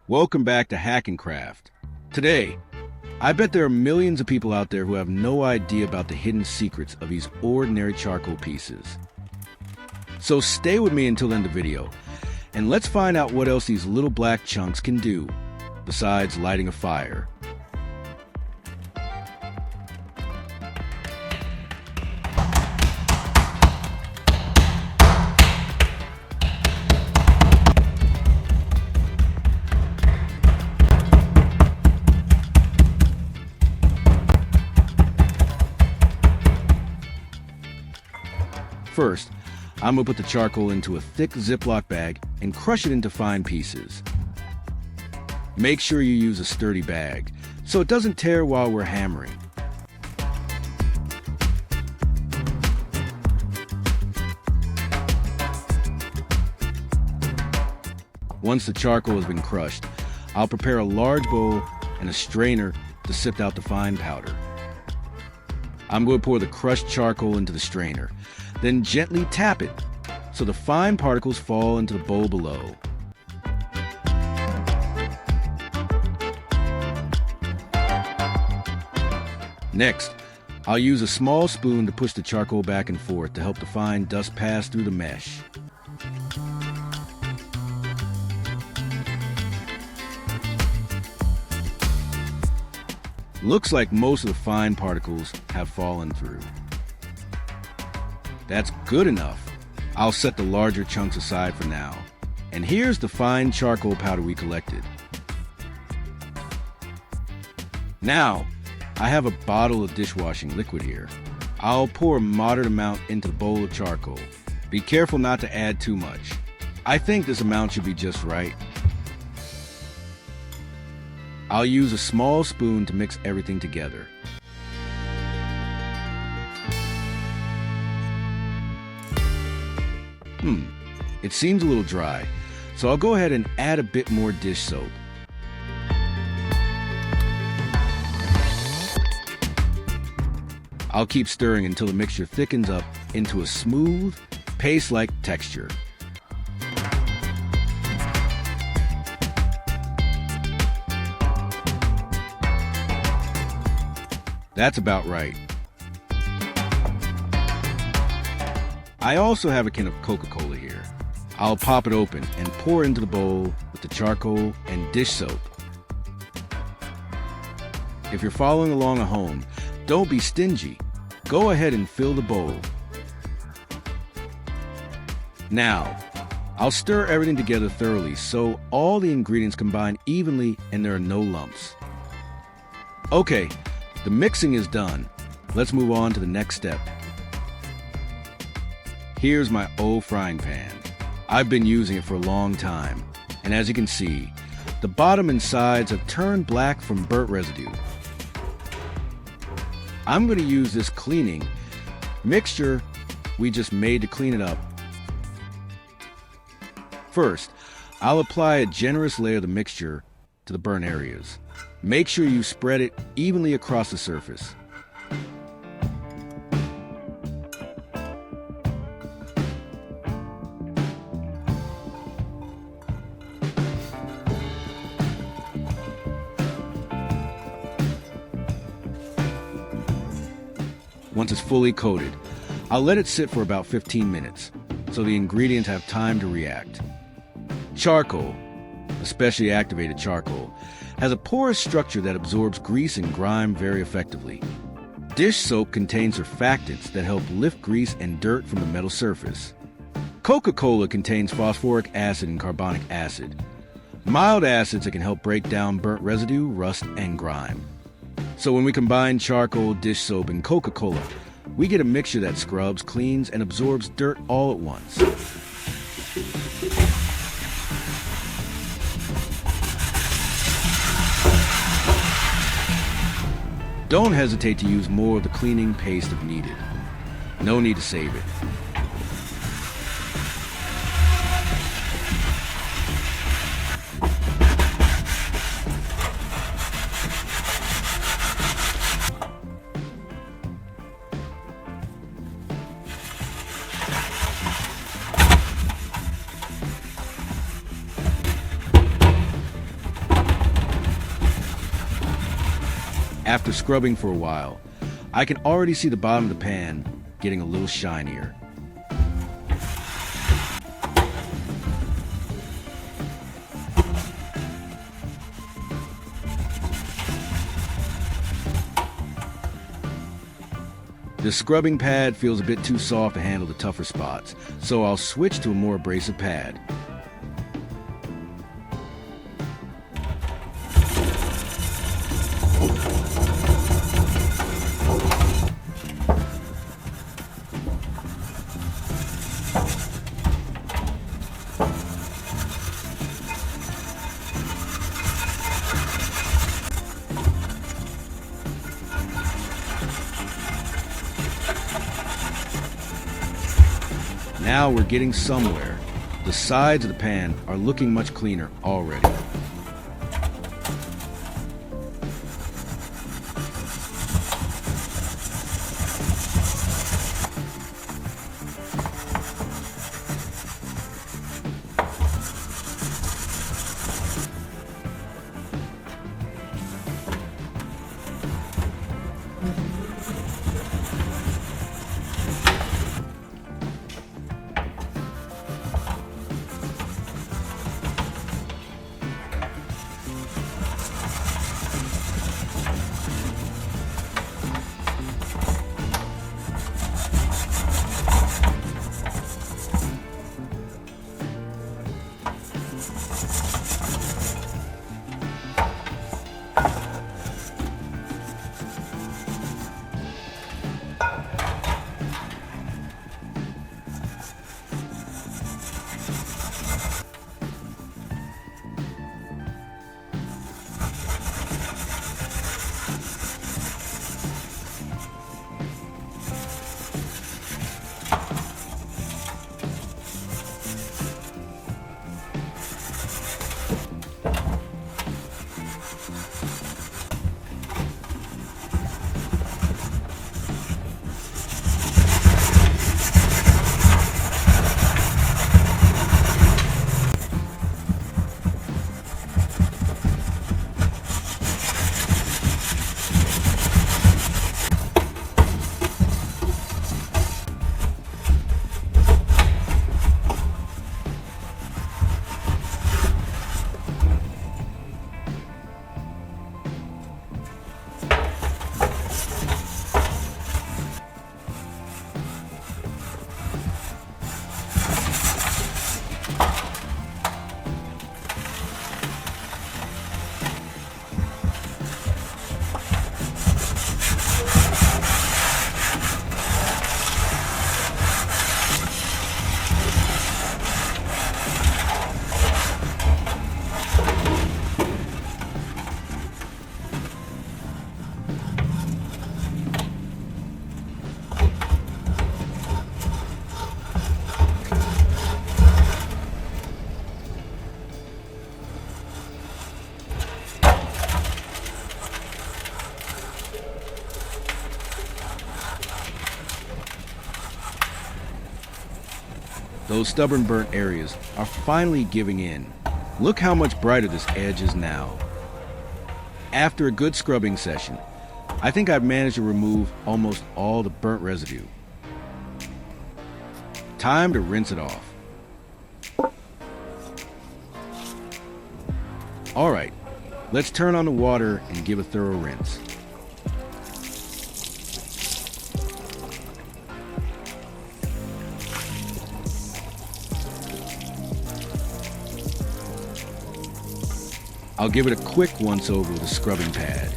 Welcome back to Hack and Craft. Today, I bet there are millions of people out there who have no idea about the hidden secrets of these ordinary charcoal pieces. So stay with me until the end of the video, and let's find out what else these little black chunks can do, besides lighting a fire. First, I'm going to put the charcoal into a thick Ziploc bag and crush it into fine pieces. Make sure you use a sturdy bag so it doesn't tear while we're hammering. Once the charcoal has been crushed, I'll prepare a large bowl and a strainer to sift out the fine powder. I'm going to pour the crushed charcoal into the strainer, then gently tap it so the fine particles fall into the bowl below. Next, I'll use a small spoon to push the charcoal back and forth to help the fine dust pass through the mesh. Looks like most of the fine particles have fallen through. That's good enough. I'll set the larger chunks aside for now. And here's the fine charcoal powder we collected. Now, I have a bottle of dishwashing liquid here. I'll pour a moderate amount into the bowl of charcoal. Be careful not to add too much. I think this amount should be just right. I'll use a small spoon to mix everything together. It seems a little dry, so I'll go ahead and add a bit more dish soap. I'll keep stirring until the mixture thickens up into a smooth, paste-like texture. That's about right. I also have a can of Coca Cola here. I'll pop it open and pour into the bowl with the charcoal and dish soap. If you're following along at home, don't be stingy. Go ahead and fill the bowl. Now, I'll stir everything together thoroughly so all the ingredients combine evenly and there are no lumps. Okay, the mixing is done. Let's move on to the next step. Here's my old frying pan. I've been using it for a long time, and as you can see, the bottom and sides have turned black from burnt residue. I'm going to use this cleaning mixture we just made to clean it up. First, I'll apply a generous layer of the mixture to the burnt areas. Make sure you spread it evenly across the surface. Once it's fully coated, I'll let it sit for about 15 minutes so the ingredients have time to react. Charcoal, especially activated charcoal, has a porous structure that absorbs grease and grime very effectively. Dish soap contains surfactants that help lift grease and dirt from the metal surface. Coca Cola contains phosphoric acid and carbonic acid, mild acids that can help break down burnt residue, rust, and grime. So when we combine charcoal, dish soap, and Coca Cola, we get a mixture that scrubs, cleans, and absorbs dirt all at once. Don't hesitate to use more of the cleaning paste if needed. No need to save it. After scrubbing for a while, I can already see the bottom of the pan getting a little shinier. The scrubbing pad feels a bit too soft to handle the tougher spots, so I'll switch to a more abrasive pad. Now we're getting somewhere. The sides of the pan are looking much cleaner already. Those stubborn burnt areas are finally giving in. Look how much brighter this edge is now. After a good scrubbing session, I think I've managed to remove almost all the burnt residue. Time to rinse it off. All right, let's turn on the water and give a thorough rinse. I'll give it a quick once-over with a scrubbing pad,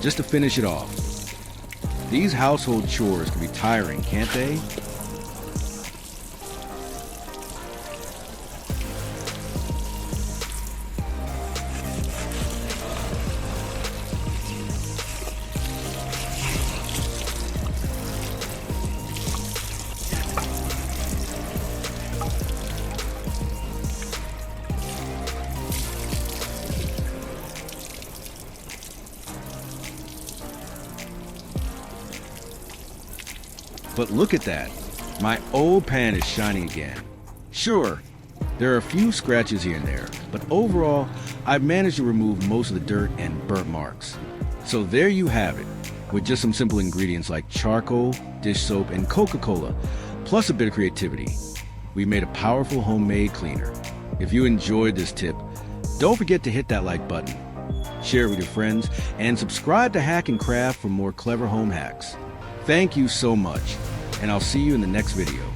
just to finish it off. These household chores can be tiring, can't they? But look at that. My old pan is shining again. Sure, there are a few scratches here and there, but overall, I've managed to remove most of the dirt and burnt marks. So there you have it. With just some simple ingredients like charcoal, dish soap, and Coca Cola, plus a bit of creativity, we made a powerful homemade cleaner. If you enjoyed this tip, don't forget to hit that like button, share it with your friends, and subscribe to Hack and Craft for more clever home hacks. Thank you so much, and I'll see you in the next video.